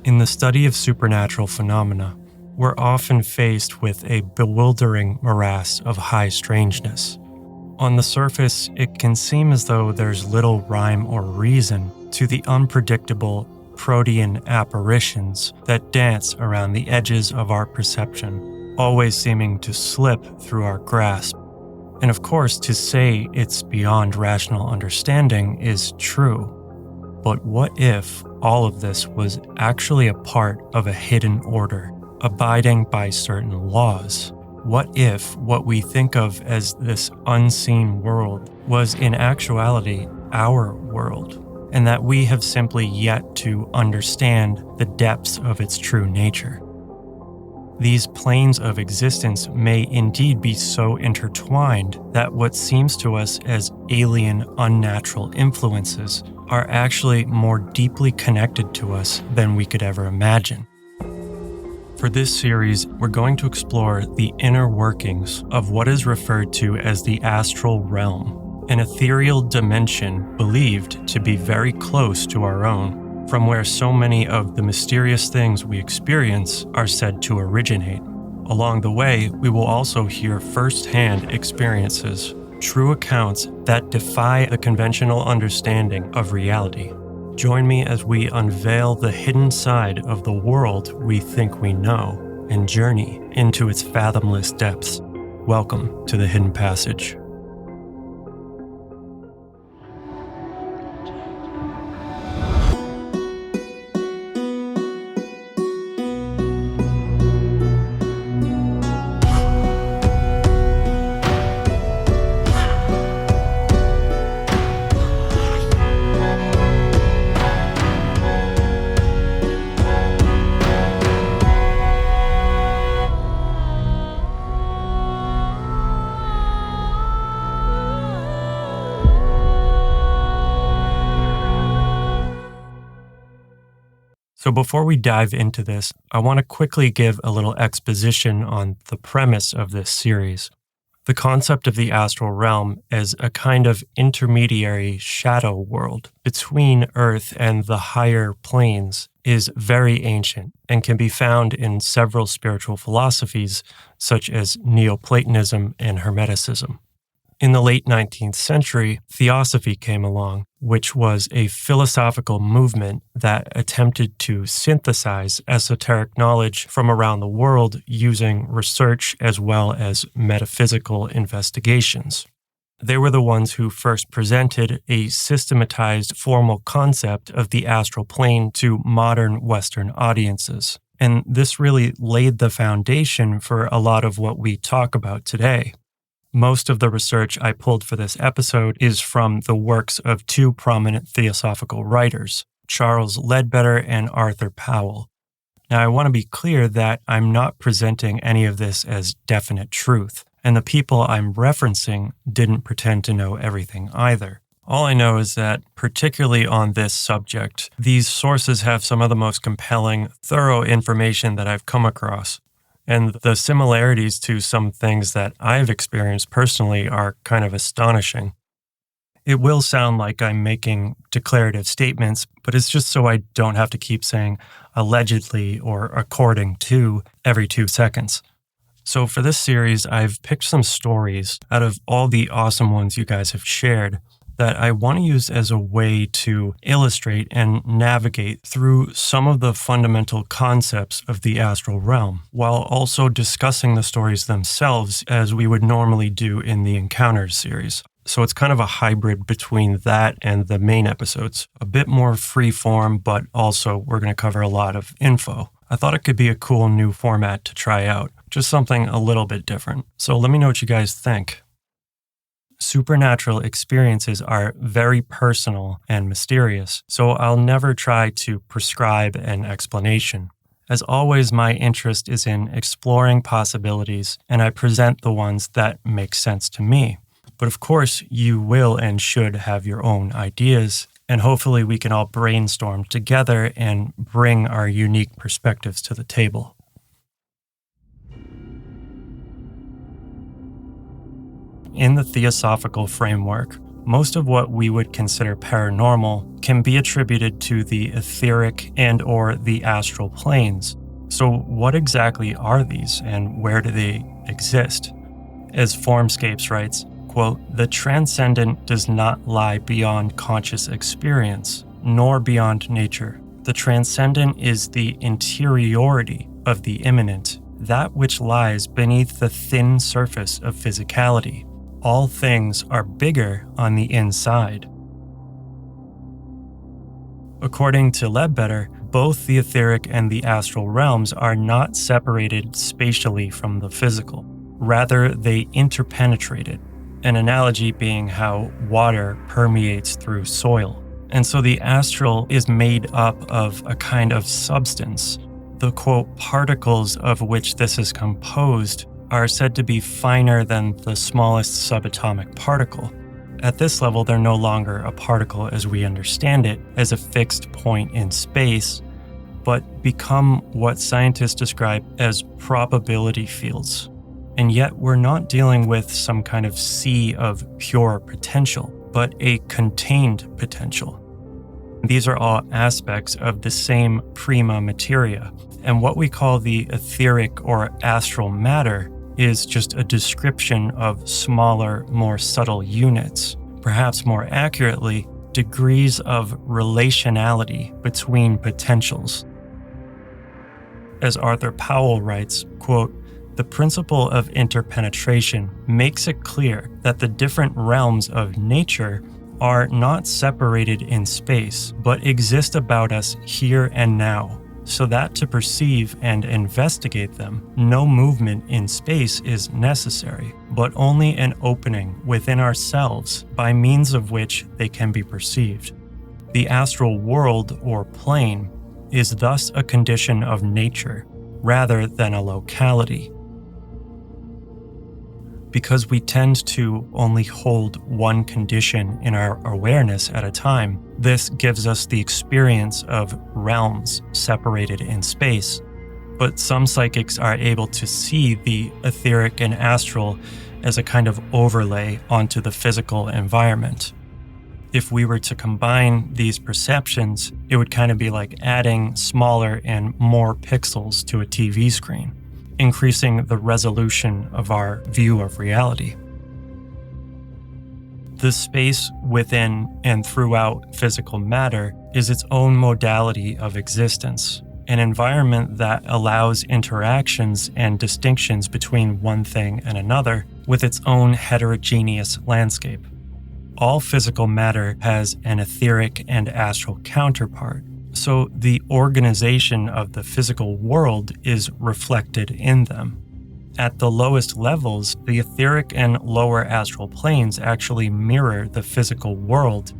In the study of supernatural phenomena, we're often faced with a bewildering morass of high strangeness. On the surface, it can seem as though there's little rhyme or reason to the unpredictable protean apparitions that dance around the edges of our perception, always seeming to slip through our grasp. And of course, to say it's beyond rational understanding is true. But what if all of this was actually a part of a hidden order, abiding by certain laws? What if what we think of as this unseen world was in actuality our world, and that we have simply yet to understand the depths of its true nature? These planes of existence may indeed be so intertwined that what seems to us as alien, unnatural influences are actually more deeply connected to us than we could ever imagine. For this series, we're going to explore the inner workings of what is referred to as the astral realm, an ethereal dimension believed to be very close to our own, from where so many of the mysterious things we experience are said to originate. Along the way, we will also hear first-hand experiences, true accounts that defy the conventional understanding of reality. Join me as we unveil the hidden side of the world we think we know and journey into its fathomless depths. Welcome to the Hidden Passage. So before we dive into this, I want to quickly give a little exposition on the premise of this series. The concept of the astral realm as a kind of intermediary shadow world between Earth and the higher planes is very ancient and can be found in several spiritual philosophies such as Neoplatonism and Hermeticism. In the late 19th century, Theosophy came along, which was a philosophical movement that attempted to synthesize esoteric knowledge from around the world using research as well as metaphysical investigations. They were the ones who first presented a systematized formal concept of the astral plane to modern Western audiences. And this really laid the foundation for a lot of what we talk about today. Most of the research I pulled for this episode is from the works of two prominent theosophical writers, Charles Ledbetter and Arthur Powell. Now, I want to be clear that I'm not presenting any of this as definite truth, and the people I'm referencing didn't pretend to know everything either. All I know is that, particularly on this subject, these sources have some of the most compelling, thorough information that I've come across. And the similarities to some things that I've experienced personally are kind of astonishing. It will sound like I'm making declarative statements, but it's just so I don't have to keep saying allegedly or according to every 2 seconds. So for this series, I've picked some stories out of all the awesome ones you guys have shared that I want to use as a way to illustrate and navigate through some of the fundamental concepts of the astral realm, while also discussing the stories themselves as we would normally do in the Encounters series. So it's kind of a hybrid between that and the main episodes. A bit more free form, but also we're going to cover a lot of info. I thought it could be a cool new format to try out, just something a little bit different. So let me know what you guys think. Supernatural experiences are very personal and mysterious, so I'll never try to prescribe an explanation. As always, my interest is in exploring possibilities, and I present the ones that make sense to me. But of course, you will and should have your own ideas, and hopefully we can all brainstorm together and bring our unique perspectives to the table. In the Theosophical framework, most of what we would consider paranormal can be attributed to the etheric and or the astral planes. So what exactly are these and where do they exist? As Formscapes writes, quote, "The transcendent does not lie beyond conscious experience, nor beyond nature. The transcendent is the interiority of the immanent, that which lies beneath the thin surface of physicality. All things are bigger on the inside." According to Ledbetter, both the etheric and the astral realms are not separated spatially from the physical. Rather, they interpenetrate it, an analogy being how water permeates through soil. And so the astral is made up of a kind of substance. The, quote, "particles of which this is composed are said to be finer than the smallest subatomic particle. At this level, they're no longer a particle as we understand it, as a fixed point in space, but become what scientists describe as probability fields. And yet we're not dealing with some kind of sea of pure potential, but a contained potential. These are all aspects of the same prima materia, and what we call the etheric or astral matter is just a description of smaller, more subtle units, perhaps more accurately, degrees of relationality between potentials. As Arthur Powell writes, quote, "The principle of interpenetration makes it clear that the different realms of nature are not separated in space, but exist about us here and now, so that to perceive and investigate them, no movement in space is necessary, but only an opening within ourselves by means of which they can be perceived. The astral world or plane is thus a condition of nature rather than a locality. Because we tend to only hold one condition in our awareness at a time, this gives us the experience of realms separated in space. But some psychics are able to see the etheric and astral as a kind of overlay onto the physical environment. If we were to combine these perceptions, it would kind of be like adding smaller and more pixels to a TV screen, increasing the resolution of our view of reality. The space within and throughout physical matter is its own modality of existence, an environment that allows interactions and distinctions between one thing and another with its own heterogeneous landscape. All physical matter has an etheric and astral counterpart, so the organization of the physical world is reflected in them. At the lowest levels, the etheric and lower astral planes actually mirror the physical world.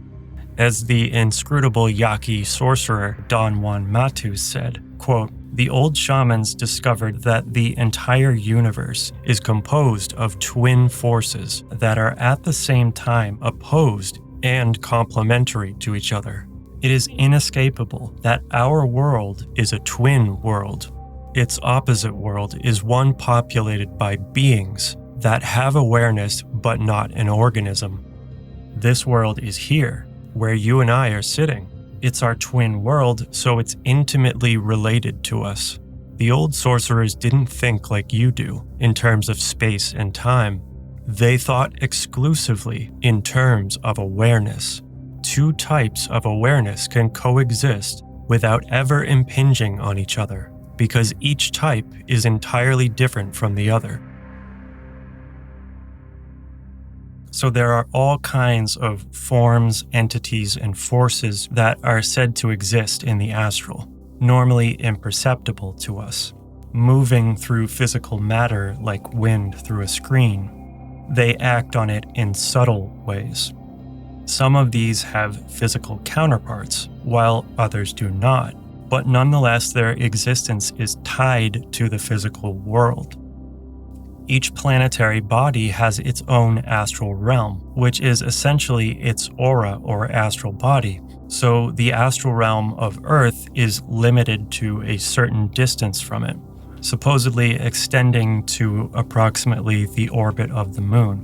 As the inscrutable Yaqui sorcerer Don Juan Matus said, quote, "The old shamans discovered that the entire universe is composed of twin forces that are at the same time opposed and complementary to each other. It is inescapable that our world is a twin world. Its opposite world is one populated by beings that have awareness but not an organism. This world is here, where you and I are sitting. It's our twin world, so it's intimately related to us. The old sorcerers didn't think like you do, in terms of space and time. They thought exclusively in terms of awareness. Two types of awareness can coexist without ever impinging on each other, because each type is entirely different from the other. So there are all kinds of forms, entities, and forces that are said to exist in the astral, normally imperceptible to us, moving through physical matter like wind through a screen. They act on it in subtle ways. Some of these have physical counterparts, while others do not, but nonetheless their existence is tied to the physical world. Each planetary body has its own astral realm, which is essentially its aura or astral body. So the astral realm of Earth is limited to a certain distance from it, supposedly extending to approximately the orbit of the Moon.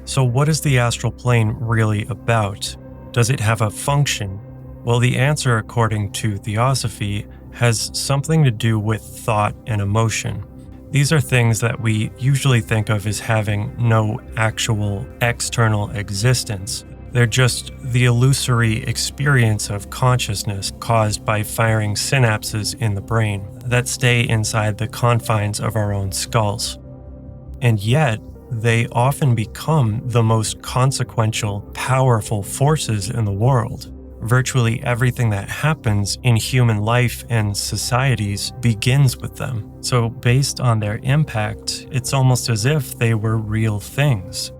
So, what is the astral plane really about? Does it have a function? Well, the answer, according to Theosophy, has something to do with thought and emotion. These are things that we usually think of as having no actual external existence. They're just the illusory experience of consciousness caused by firing synapses in the brain that stay inside the confines of our own skulls. And yet, they often become the most consequential, powerful forces in the world. Virtually everything that happens in human life and societies begins with them. So based on their impact, it's almost as if they were real things.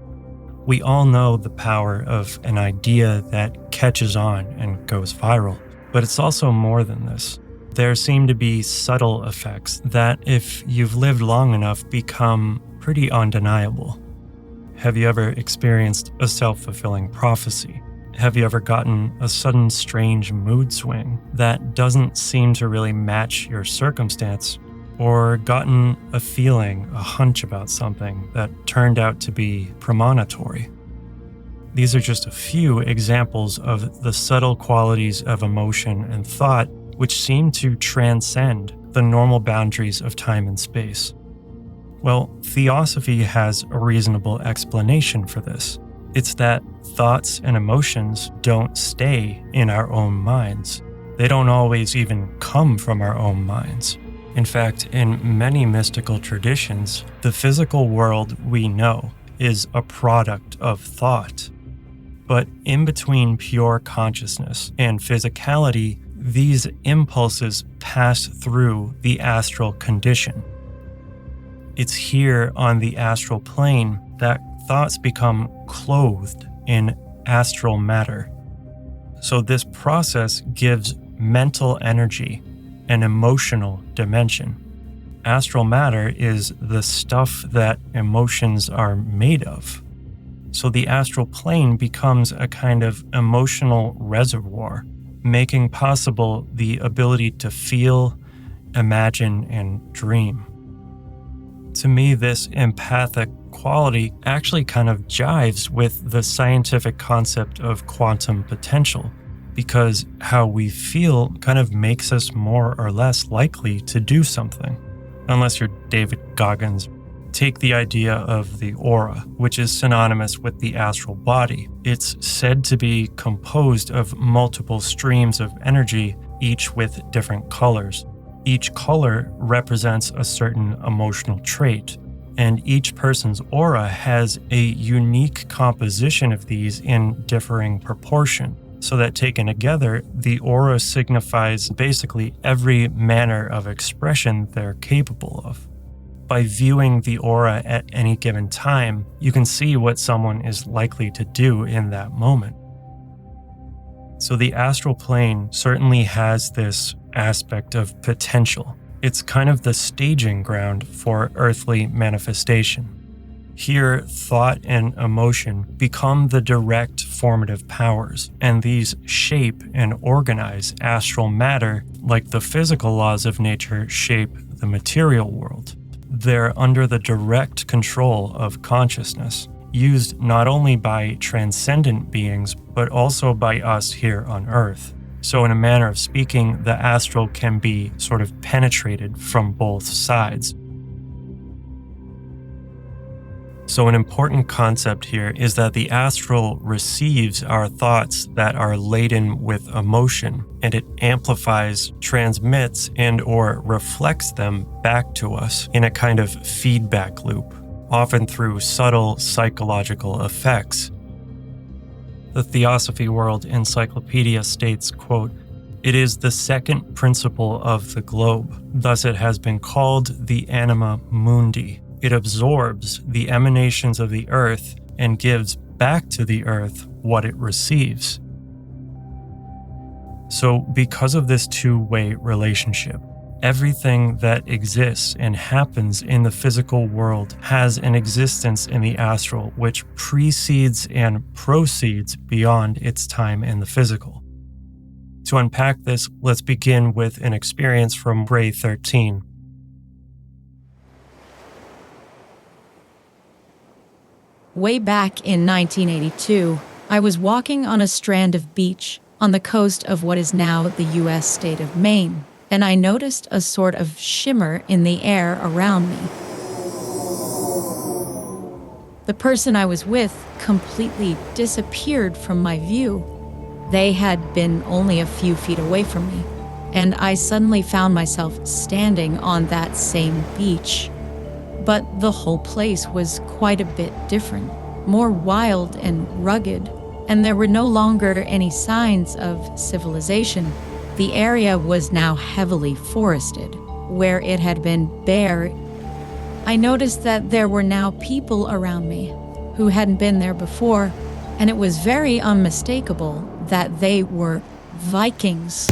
We all know the power of an idea that catches on and goes viral, but it's also more than this. There seem to be subtle effects that, if you've lived long enough, become pretty undeniable. Have you ever experienced a self-fulfilling prophecy? Have you ever gotten a sudden strange mood swing that doesn't seem to really match your circumstance? Or gotten a feeling, a hunch about something that turned out to be premonitory? These are just a few examples of the subtle qualities of emotion and thought which seem to transcend the normal boundaries of time and space. Well, Theosophy has a reasonable explanation for this. It's that thoughts and emotions don't stay in our own minds. They don't always even come from our own minds. In fact, in many mystical traditions, the physical world we know is a product of thought. But in between pure consciousness and physicality, these impulses pass through the astral condition. It's here on the astral plane that thoughts become clothed in astral matter. So this process gives mental energy an emotional dimension. Astral matter is the stuff that emotions are made of. So the astral plane becomes a kind of emotional reservoir, making possible the ability to feel, imagine, and dream. To me, this empathic quality actually kind of jives with the scientific concept of quantum potential, because how we feel kind of makes us more or less likely to do something. Unless you're David Goggins. Take the idea of the aura, which is synonymous with the astral body. It's said to be composed of multiple streams of energy, each with different colors. Each color represents a certain emotional trait, and each person's aura has a unique composition of these in differing proportion. So that taken together, the aura signifies basically every manner of expression they're capable of. By viewing the aura at any given time, you can see what someone is likely to do in that moment. So the astral plane certainly has this aspect of potential. It's kind of the staging ground for earthly manifestation. Here, thought and emotion become the direct formative powers, and these shape and organize astral matter like the physical laws of nature shape the material world. They're under the direct control of consciousness, used not only by transcendent beings, but also by us here on Earth. So in a manner of speaking, the astral can be sort of penetrated from both sides. So an important concept here is that the astral receives our thoughts that are laden with emotion, and it amplifies, transmits, and/or reflects them back to us in a kind of feedback loop, often through subtle psychological effects. The Theosophy World Encyclopedia states, quote, "It is the second principle of the globe. Thus it has been called the anima mundi. It absorbs the emanations of the earth and gives back to the earth what it receives." So because of this two-way relationship, everything that exists and happens in the physical world has an existence in the astral which precedes and proceeds beyond its time in the physical. To unpack this, let's begin with an experience from Ray 13. Way back in 1982, I was walking on a strand of beach on the coast of what is now the U.S. state of Maine, and I noticed a sort of shimmer in the air around me. The person I was with completely disappeared from my view. They had been only a few feet away from me, and I suddenly found myself standing on that same beach. But the whole place was quite a bit different, more wild and rugged, and there were no longer any signs of civilization. The area was now heavily forested, where it had been bare. I noticed that there were now people around me who hadn't been there before, and it was very unmistakable that they were Vikings.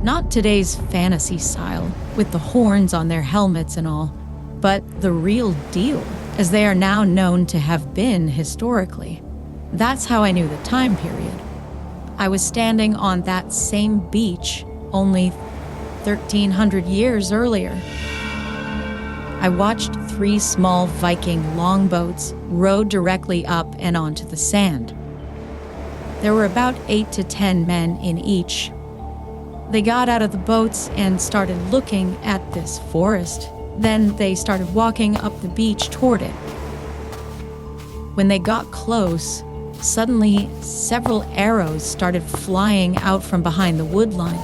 Not today's fantasy style, with the horns on their helmets and all, but the real deal, as they are now known to have been historically. That's how I knew the time period. I was standing on that same beach only 1,300 years earlier. I watched 3 small Viking longboats row directly up and onto the sand. There were about 8 to 10 men in each. They got out of the boats and started looking at this forest. Then they started walking up the beach toward it. When they got close, suddenly several arrows started flying out from behind the woodline.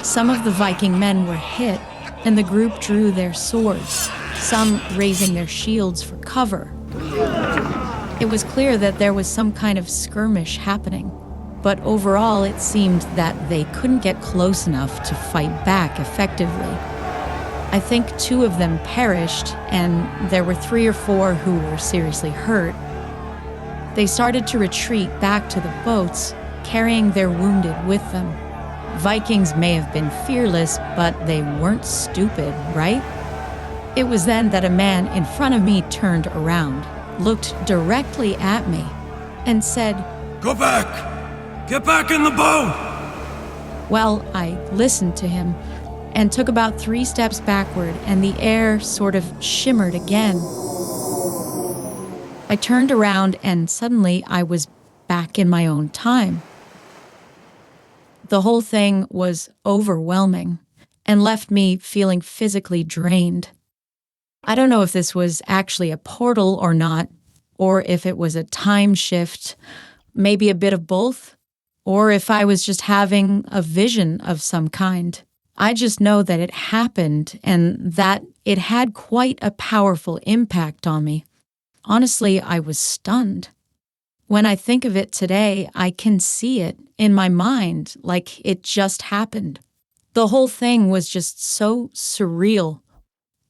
Some of the Viking men were hit, and the group drew their swords, some raising their shields for cover. It was clear that there was some kind of skirmish happening, but overall it seemed that they couldn't get close enough to fight back effectively. I think 2 of them perished, and there were 3 or 4 who were seriously hurt. They started to retreat back to the boats, carrying their wounded with them. Vikings may have been fearless, but they weren't stupid, right? It was then that a man in front of me turned around, looked directly at me, and said, "Go back! Get back in the boat!" Well, I listened to him and took about 3 steps backward, and the air sort of shimmered again. I turned around, and suddenly I was back in my own time. The whole thing was overwhelming and left me feeling physically drained. I don't know if this was actually a portal or not, or if it was a time shift, maybe a bit of both, or if I was just having a vision of some kind. I just know that it happened and that it had quite a powerful impact on me. Honestly, I was stunned. When I think of it today, I can see it in my mind like it just happened. The whole thing was just so surreal.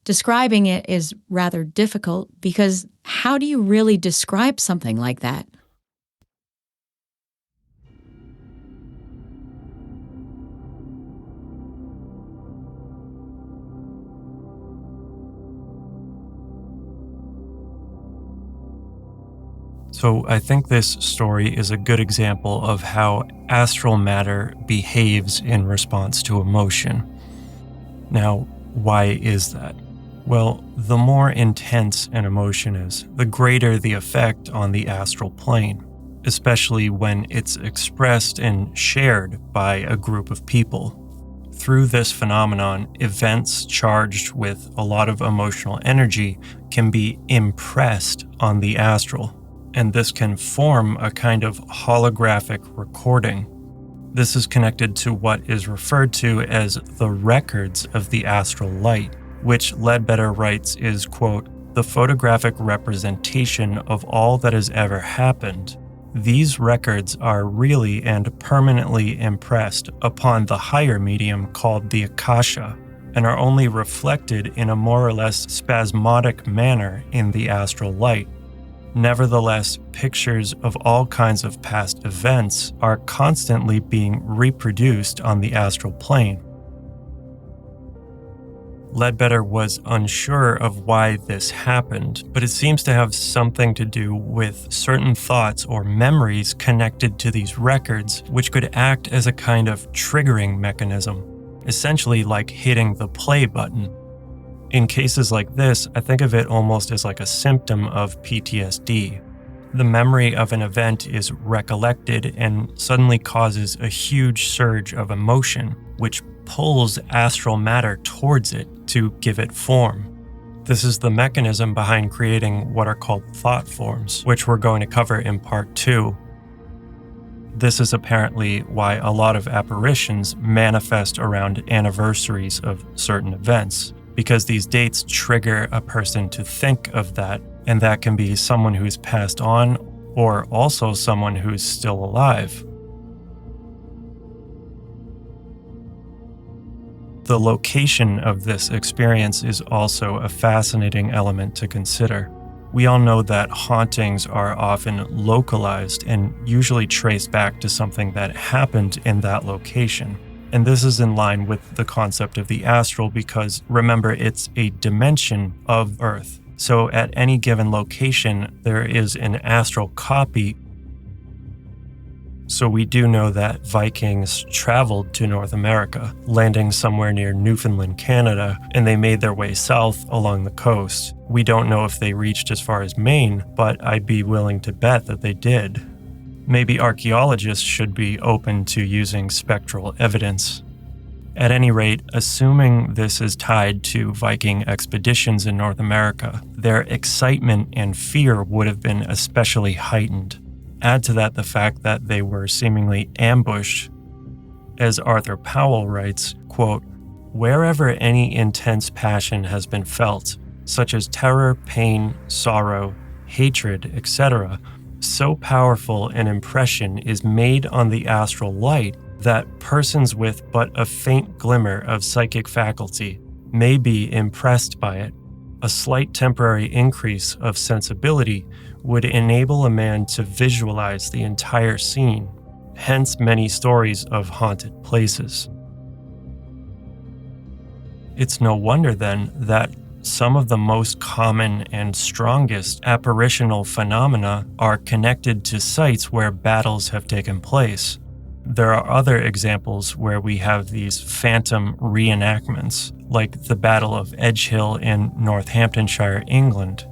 Describing it is rather difficult because how do you really describe something like that? So I think this story is a good example of how astral matter behaves in response to emotion. Now, why is that? Well, the more intense an emotion is, the greater the effect on the astral plane, especially when it's expressed and shared by a group of people. Through this phenomenon, events charged with a lot of emotional energy can be impressed on the astral, and this can form a kind of holographic recording. This is connected to what is referred to as the records of the astral light, which Ledbetter writes is, quote, "the photographic representation of all that has ever happened. These records are really and permanently impressed upon the higher medium called the akasha, and are only reflected in a more or less spasmodic manner in the astral light. Nevertheless, pictures of all kinds of past events are constantly being reproduced on the astral plane." Ledbetter was unsure of why this happened, but it seems to have something to do with certain thoughts or memories connected to these records, which could act as a kind of triggering mechanism, essentially like hitting the play button. In cases like this, I think of it almost as like a symptom of PTSD. The memory of an event is recollected and suddenly causes a huge surge of emotion, which pulls astral matter towards it to give it form. This is the mechanism behind creating what are called thought forms, which we're going to cover in part 2. This is apparently why a lot of apparitions manifest around anniversaries of certain events, because these dates trigger a person to think of that, and that can be someone who's passed on or also someone who's still alive. The location of this experience is also a fascinating element to consider. We all know that hauntings are often localized and usually traced back to something that happened in that location. And this is in line with the concept of the astral because, remember, it's a dimension of Earth. So at any given location, there is an astral copy. So we do know that Vikings traveled to North America, landing somewhere near Newfoundland, Canada, and they made their way south along the coast. We don't know if they reached as far as Maine, but I'd be willing to bet that they did. Maybe archaeologists should be open to using spectral evidence. At any rate, assuming this is tied to Viking expeditions in North America, their excitement and fear would have been especially heightened. Add to that the fact that they were seemingly ambushed. As Arthur Powell writes, quote, "Wherever any intense passion has been felt, such as terror, pain, sorrow, hatred, etc., so powerful an impression is made on the astral light that persons with but a faint glimmer of psychic faculty may be impressed by it. A slight temporary increase of sensibility would enable a man to visualize the entire scene, hence many stories of haunted places." It's no wonder then that some of the most common and strongest apparitional phenomena are connected to sites where battles have taken place. There are other examples where we have these phantom reenactments, like the Battle of Edgehill in Northamptonshire, England.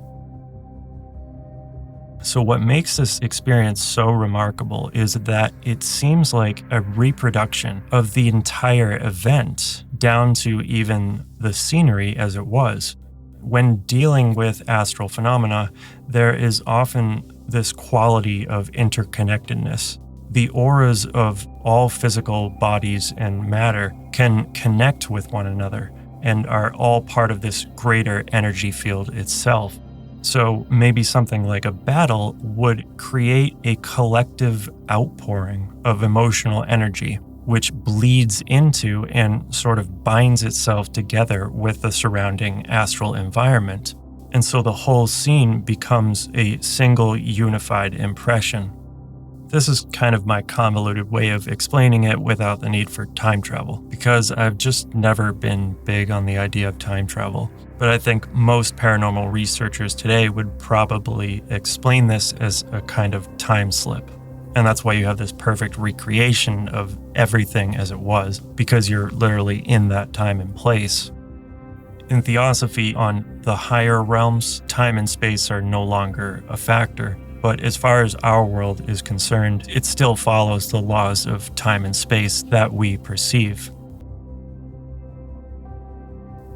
So what makes this experience so remarkable is that it seems like a reproduction of the entire event, down to even the scenery as it was. When dealing with astral phenomena, there is often this quality of interconnectedness. The auras of all physical bodies and matter can connect with one another and are all part of this greater energy field itself. So maybe something like a battle would create a collective outpouring of emotional energy, which bleeds into and sort of binds itself together with the surrounding astral environment. And so the whole scene becomes a single unified impression. This is kind of my convoluted way of explaining it without the need for time travel, because I've just never been big on the idea of time travel. But I think most paranormal researchers today would probably explain this as a kind of time slip. And that's why you have this perfect recreation of everything as it was, because you're literally in that time and place. In Theosophy, on the higher realms, time and space are no longer a factor. But as far as our world is concerned, it still follows the laws of time and space that we perceive.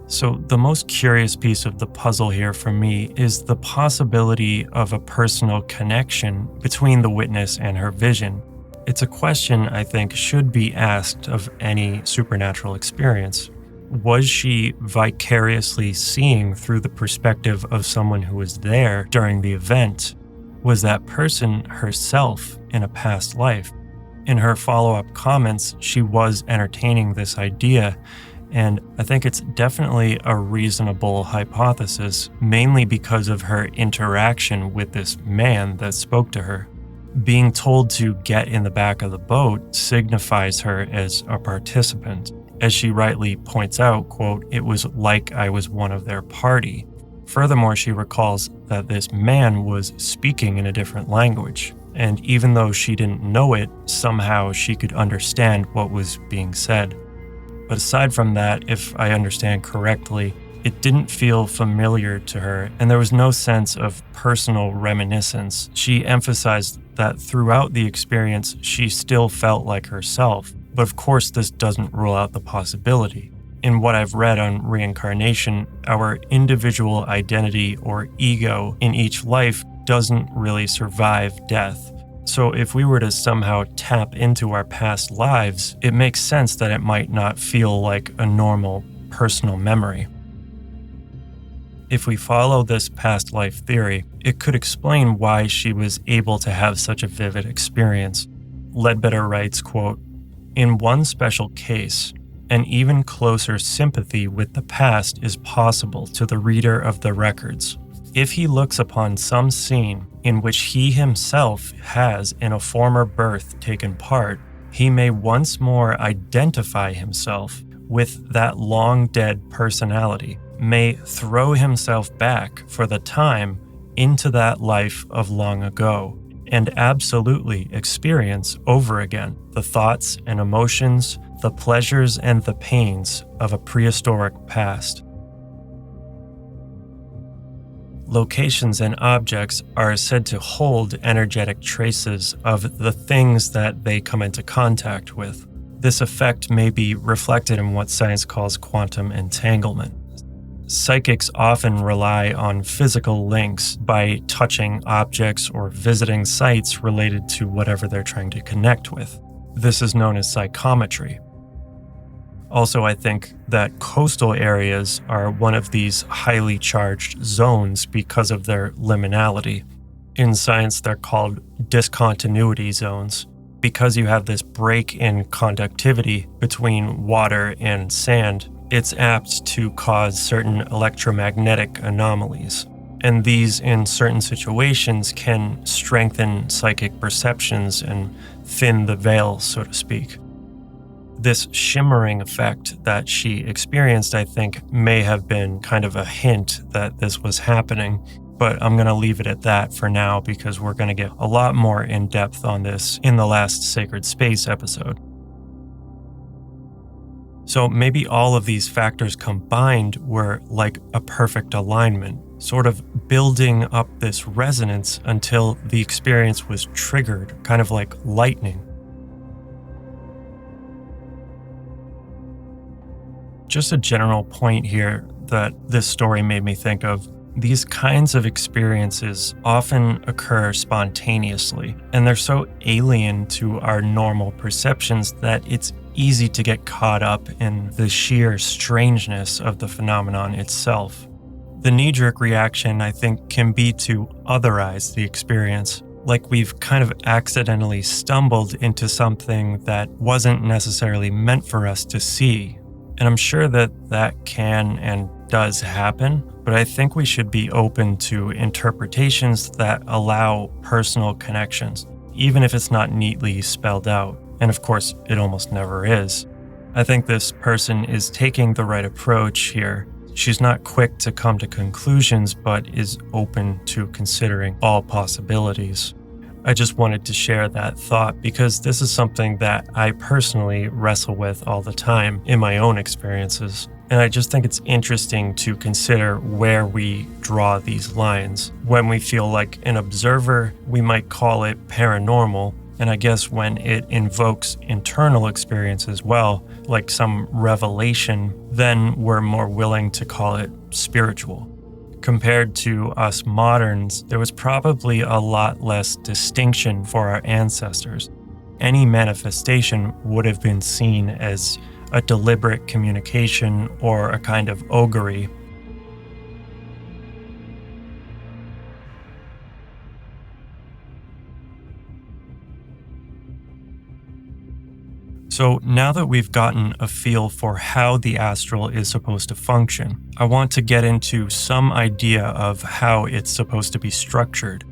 So the most curious piece of the puzzle here for me is the possibility of a personal connection between the witness and her vision. It's a question I think should be asked of any supernatural experience. Was she vicariously seeing through the perspective of someone who was there during the event? Was that person herself in a past life? In her follow-up comments, she was entertaining this idea, and I think it's definitely a reasonable hypothesis, mainly because of her interaction with this man that spoke to her. Being told to get in the back of the boat signifies her as a participant. As she rightly points out, quote, "It was like I was one of their party." Furthermore, she recalls that this man was speaking in a different language, and even though she didn't know it, somehow she could understand what was being said. But aside from that, if I understand correctly, It didn't feel familiar to her, and there was no sense of personal reminiscence. She emphasized that throughout the experience, she still felt like herself. But of course, this doesn't rule out the possibility. In what I've read on reincarnation, our individual identity or ego in each life doesn't really survive death. So if we were to somehow tap into our past lives, it makes sense that it might not feel like a normal personal memory. If we follow this past life theory, it could explain why she was able to have such a vivid experience. Ledbetter writes, quote, "In one special case, an even closer sympathy with the past is possible to the reader of the records. If he looks upon some scene in which he himself has in a former birth taken part, he may once more identify himself with that long-dead personality, may throw himself back for the time into that life of long ago, and absolutely experience over again the thoughts and emotions, the pleasures and the pains of a prehistoric past." Locations and objects are said to hold energetic traces of the things that they come into contact with. This effect may be reflected in what science calls quantum entanglement. Psychics often rely on physical links by touching objects or visiting sites related to whatever they're trying to connect with. This is known as psychometry. Also, I think that coastal areas are one of these highly charged zones because of their liminality. In science, they're called discontinuity zones. Because you have this break in conductivity between water and sand, it's apt to cause certain electromagnetic anomalies. And these, in certain situations, can strengthen psychic perceptions and thin the veil, so to speak. This shimmering effect that she experienced, I think, may have been kind of a hint that this was happening, but I'm going to leave it at that for now because we're going to get a lot more in depth on this in the last Sacred Space episode. So maybe all of these factors combined were like a perfect alignment, sort of building up this resonance until the experience was triggered, kind of like lightning. Just a general point here that this story made me think of. These kinds of experiences often occur spontaneously, and they're so alien to our normal perceptions that it's easy to get caught up in the sheer strangeness of the phenomenon itself. The knee-jerk reaction, I think, can be to otherize the experience, like we've kind of accidentally stumbled into something that wasn't necessarily meant for us to see. And I'm sure that that can and does happen, but I think we should be open to interpretations that allow personal connections, even if it's not neatly spelled out. And of course, it almost never is. I think this person is taking the right approach here. She's not quick to come to conclusions, but is open to considering all possibilities. I just wanted to share that thought because this is something that I personally wrestle with all the time in my own experiences. And I just think it's interesting to consider where we draw these lines. When we feel like an observer, we might call it paranormal. And I guess when it invokes internal experience as well, like some revelation, then we're more willing to call it spiritual. Compared to us moderns, there was probably a lot less distinction for our ancestors. Any manifestation would have been seen as a deliberate communication or a kind of augury. So now that we've gotten a feel for how the astral is supposed to function, I want to get into some idea of how it's supposed to be structured.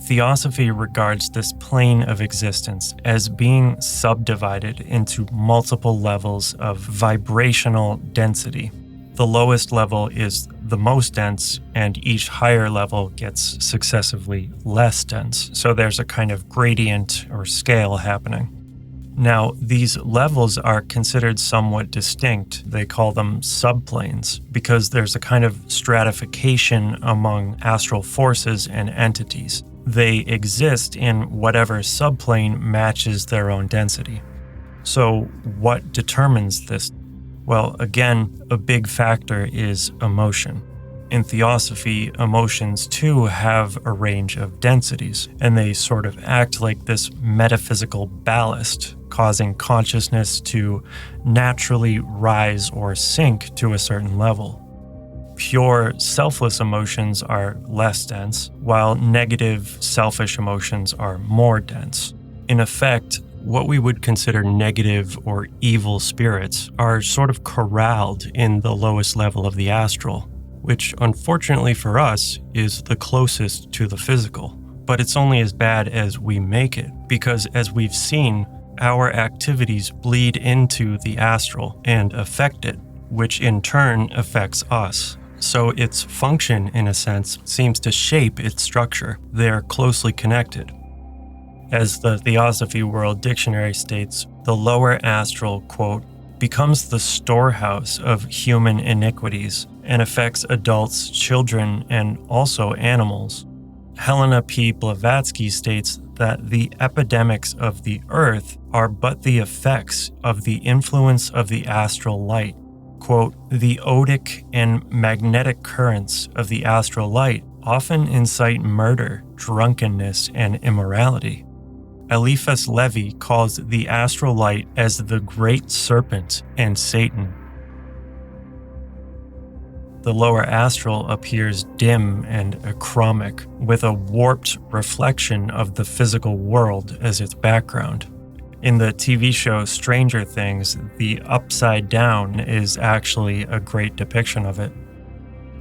Theosophy regards this plane of existence as being subdivided into multiple levels of vibrational density. The lowest level is the most dense, and each higher level gets successively less dense. So there's a kind of gradient or scale happening. Now, these levels are considered somewhat distinct. They call them subplanes because there's a kind of stratification among astral forces and entities. They exist in whatever subplane matches their own density. So, what determines this? Well, again, a big factor is emotion. In Theosophy, emotions too have a range of densities, and they sort of act like this metaphysical ballast, causing consciousness to naturally rise or sink to a certain level. Pure, selfless emotions are less dense, while negative, selfish emotions are more dense. In effect, what we would consider negative or evil spirits are sort of corralled in the lowest level of the astral, which unfortunately for us is the closest to the physical. But it's only as bad as we make it, because as we've seen, our activities bleed into the astral and affect it, which in turn affects us. So its function, in a sense, seems to shape its structure. They're closely connected. As the Theosophy World Dictionary states, the lower astral, quote, becomes the storehouse of human iniquities and affects adults, children, and also animals. Helena P. Blavatsky states that the epidemics of the earth are but the effects of the influence of the astral light. Quote, the odic and magnetic currents of the astral light often incite murder, drunkenness, and immorality. Eliphas Levi calls the astral light as the great serpent and Satan. The lower astral appears dim and achromic, with a warped reflection of the physical world as its background. In the TV show Stranger Things, the upside down is actually a great depiction of it.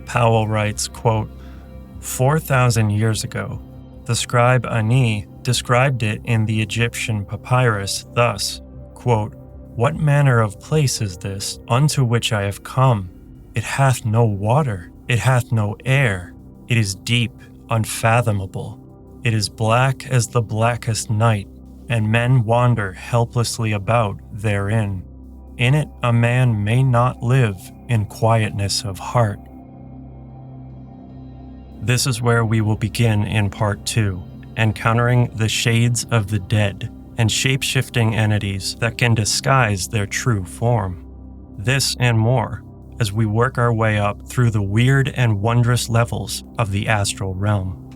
Powell writes, quote, 4,000 years ago, the scribe Ani described it in the Egyptian papyrus thus, quote, what manner of place is this unto which I have come? It hath no water, it hath no air, it is deep, unfathomable. It is black as the blackest night, and men wander helplessly about therein. In it a man may not live in quietness of heart. This is where we will begin in part 2, encountering the shades of the dead and shape-shifting entities that can disguise their true form. This and more as we work our way up through the weird and wondrous levels of the astral realm.